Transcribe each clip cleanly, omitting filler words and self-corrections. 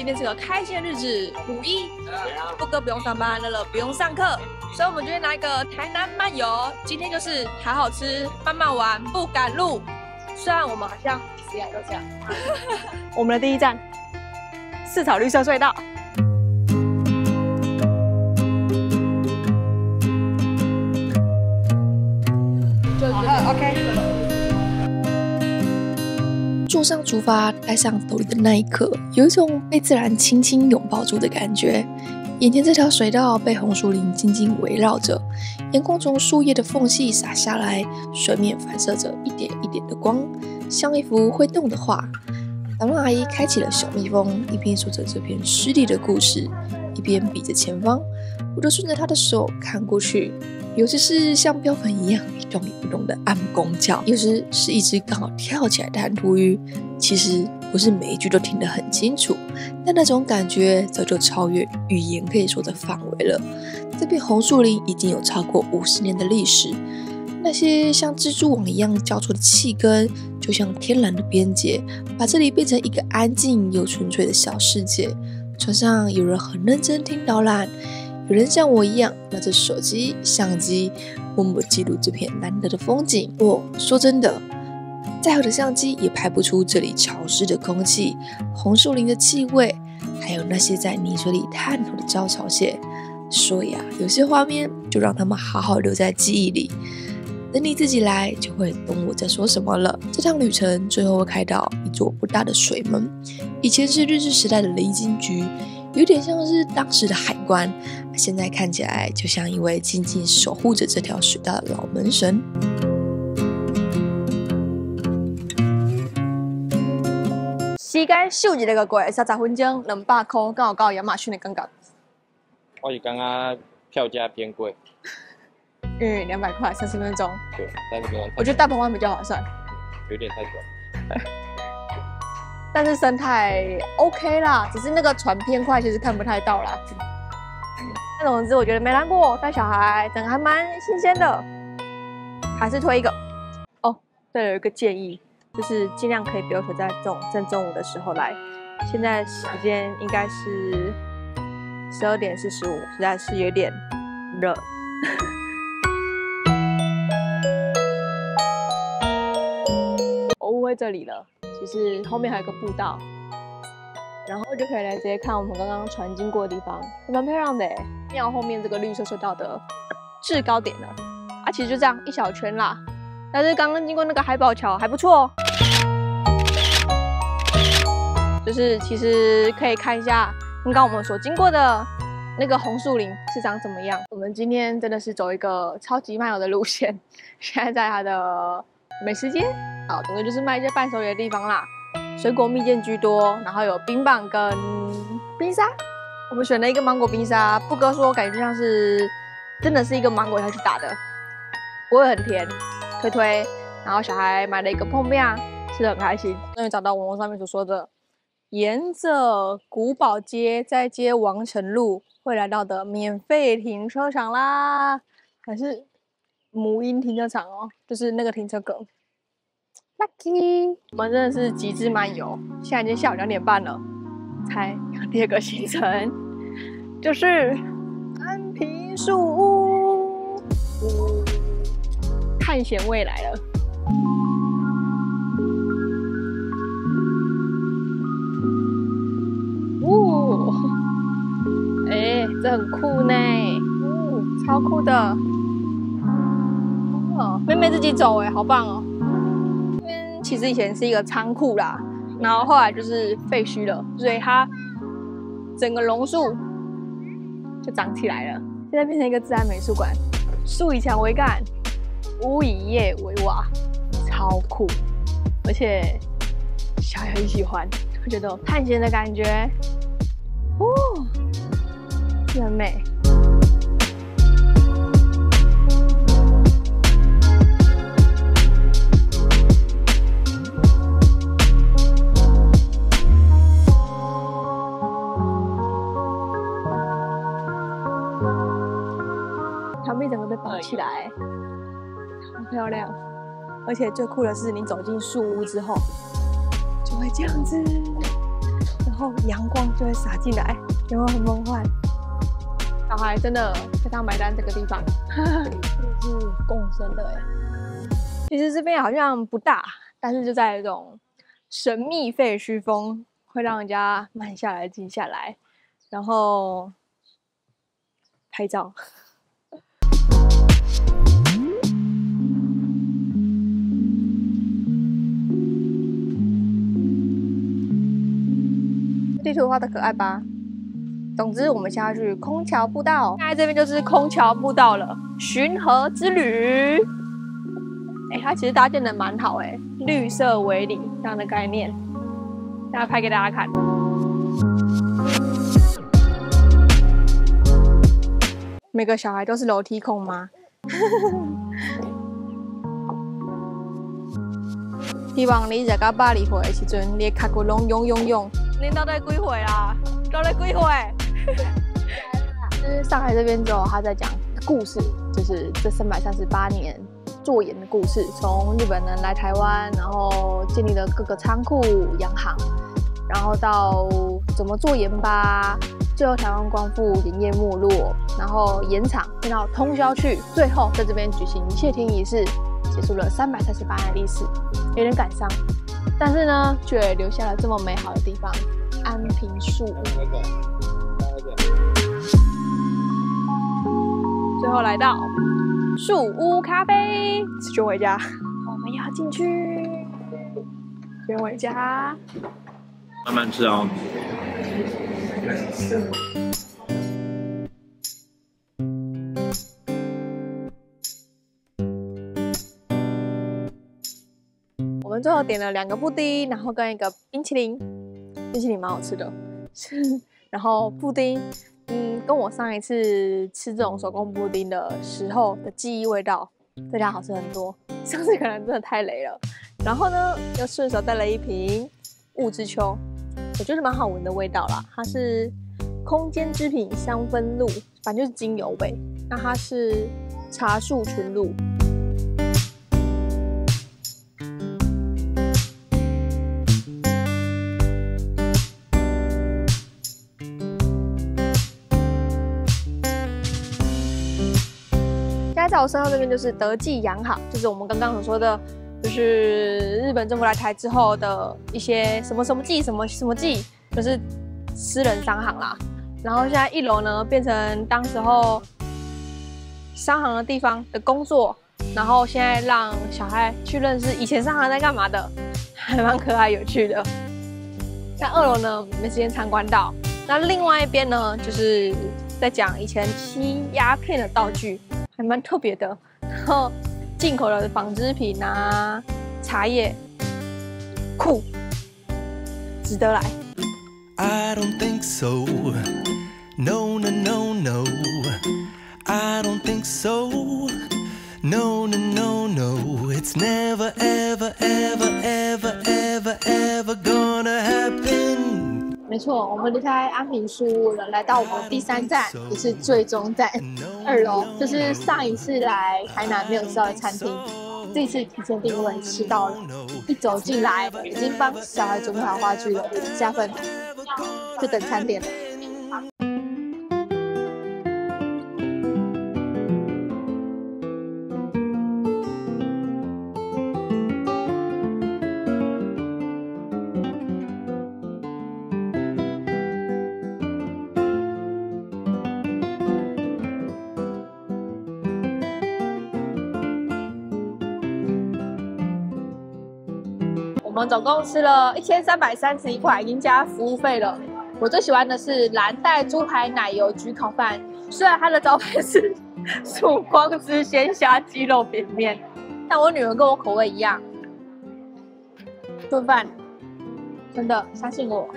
今天是个开心的日子，5·1，布哥不用上班，乐乐不用上课，所以我们决定来一个台南漫游。今天就是好好吃，慢慢玩，不赶路。虽然我们好像时来都这样。我们的第一站，四草绿色隧道。OK。坐上出发，戴上斗笠的那一刻，有一种被自然轻轻拥抱住的感觉。眼前这条水道被红树林静静围绕着，阳光从树叶的缝隙洒下来，水面反射着一点一点的光，像一幅会动的画。导览阿姨开启了小蜜蜂，一边说着这片湿地的故事，一边比着前方。我就顺着她的手看过去，有时是像标本一样一动也不动的按弓叫，有时是一只刚好跳起来的弹涂鱼。其实不是每一句都听得很清楚，但那种感觉早就超越语言可以说的范围了。这片红树林已经有超过50年的历史，那些像蜘蛛网一样交错的气根，就像天然的边界，把这里变成一个安静又纯粹的小世界。船上有人很认真听导览，有人像我一样拿着手机、相机，默默记录这片难得的风景。说真的，再好的相机也拍不出这里潮湿的空气、红树林的气味，还有那些在泥水里探头的招潮蟹。所以有些画面就让他们好好留在记忆里。等你自己来，就会懂我在说什么了。这趟旅程最后会开到一座不大的水门，以前是日治时代的离津局，有点像是当时的海关，现在看起来就像一位静静守护着这条水道的老门神。时间秀一个过30分钟，200块，刚好到亚马逊的感觉。我是感觉票价偏贵。200块30分钟。对，30分钟。我觉得大鹏湾比较划算。有点太短。但是生态 OK 啦，只是那个船偏快，其实看不太到啦。那总之我觉得没来过，带小孩整个还蛮新鲜的，还是推一个。哦，对了，有一个建议，就是尽量可以不要选在这种正中午的时候来。现在时间应该是12点45，实在是有点热。我误会这里了。其实后面还有个步道，然后就可以来直接看我们刚刚船经过的地方，还蛮漂亮的耶。庙后面这个绿色隧道的制高点呢，其实就这样一小圈啦。但是刚刚经过那个海宝桥还不错哦，就是其实可以看一下刚刚我们所经过的那个红树林是长怎么样。我们今天真的是走一个超级漫游的路线，现在在它的美食街。好，总之就是卖一些伴手礼的地方啦，水果蜜饯居多，然后有冰棒跟冰沙。我们选了一个芒果冰沙，布哥说感觉像是真的是一个芒果下去打的，不会很甜，推。然后小孩买了一个碰面，吃得很开心。终于找到网络上面所说的，沿着古堡街再接王城路会来到的免费停车场啦，还是母婴停车场哦，就是那个停车格。Lucky， 我们真的是极致漫游，现在已经下午2点半了，才第2个行程，就是安平树屋，探险未来了。这很酷呢，超酷的。妹妹自己走好棒哦。其实以前是一个仓库啦，然后后来就是废墟了，所以它整个榕树就长起来了，现在变成一个自然美术馆，树以墙为干，屋以叶为瓦，超酷，而且小孩很喜欢，会觉得有探险的感觉，是很美。墙壁整个被绑起来，好漂亮！而且最酷的是，你走进树屋之后，就会这样子，然后阳光就会洒进来，有没有很梦幻？小孩真的非常买单这个地方，是共生的哎。其实这边好像不大，但是就在一种神秘废墟风，会让人家慢下来、静下来，然后拍照。地图画的可爱吧？总之，我们现在去空桥步道。现在这边就是空桥步道了，巡河之旅。它其实搭建的蛮好绿色为里这样的概念。大家拍给大家看。每个小孩都是楼梯控吗？希望你在到80岁的时阵，你的脚骨拢用。你到底几岁啦？到底几岁？就是上海这边之后，他在讲故事，就是这338年做盐的故事，从日本人来台湾，然后建立了各个仓库、洋行，然后到怎么做盐巴，最后台湾光复、盐业没落，然后盐厂变到通宵去，最后在这边举行谢天仪式，结束了338年的历史，有点感伤，但是呢，却留下了这么美好的地方——安平树屋。最后来到树屋咖啡，选回家，我们要进去，选回家，慢慢吃哦。我们最后点了2个布丁，然后跟一个冰淇淋，冰淇淋蛮好吃的，然后布丁。跟我上一次吃这种手工布丁的时候的记忆味道，这家好吃很多。上次可能真的太雷了。然后呢，又顺手带了一瓶雾之秋，我觉得蛮好闻的味道啦。它是空间织品香氛露，反正就是精油味。那它是茶树纯露。在我身后这边就是德记洋行，就是我们刚刚所说的，就是日本政府来台之后的一些什么记，就是私人商行啦。然后现在1楼呢变成当时候商行的地方的工作，然后现在让小孩去认识以前商行在干嘛的，还蛮可爱有趣的。那2楼呢没时间参观到，那另外一边呢就是在讲以前吸鸦片的道具。还蛮特别的，然后进口的纺织品啊，茶叶，酷，值得来。I don't think so. No, no, no, no. I don't think so. No, no, no, no. It's never, ever, ever, ever, ever, ever gonna happen. 没错，我们离开安平书屋了，来到我们第3站，也是最终站，2楼，就是上一次来台南没有吃到的餐厅，这次提前订位吃到了，一走进来已经帮小孩准备好话剧了，加分，就等餐点了。我们总共吃了1331块，已经加服务费了。我最喜欢的是蓝带猪排奶油焗烤饭，虽然它的招牌是曙光之鲜虾鸡肉扁面，但我女儿跟我口味一样。顿饭真的相信我。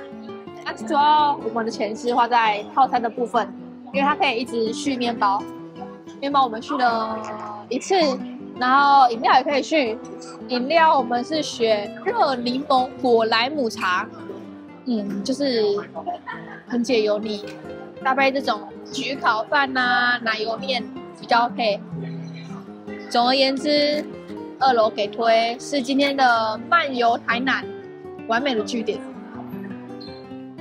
那主要我们的钱是花在套餐的部分，因为它可以一直续面包，面包我们续了1次。然后饮料也可以续，饮料我们是选热柠檬果莱姆茶，就是很解油腻，搭配这种焗烤饭啊、奶油面比较配。总而言之，2楼给推是今天的漫游台南完美的句点。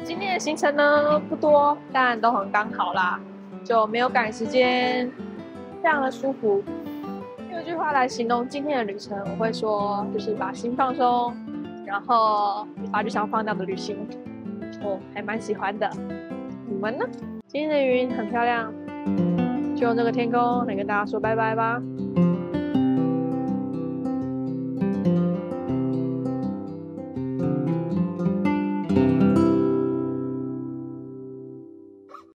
今天的行程呢不多，但都很刚好啦，就没有赶时间，非常的舒服。用一句话来形容今天的旅程，我会说就是把心放松，然后把日常放掉的旅行，我还蛮喜欢的。你们呢？今天的云很漂亮，就用这个天空来跟大家说拜拜吧。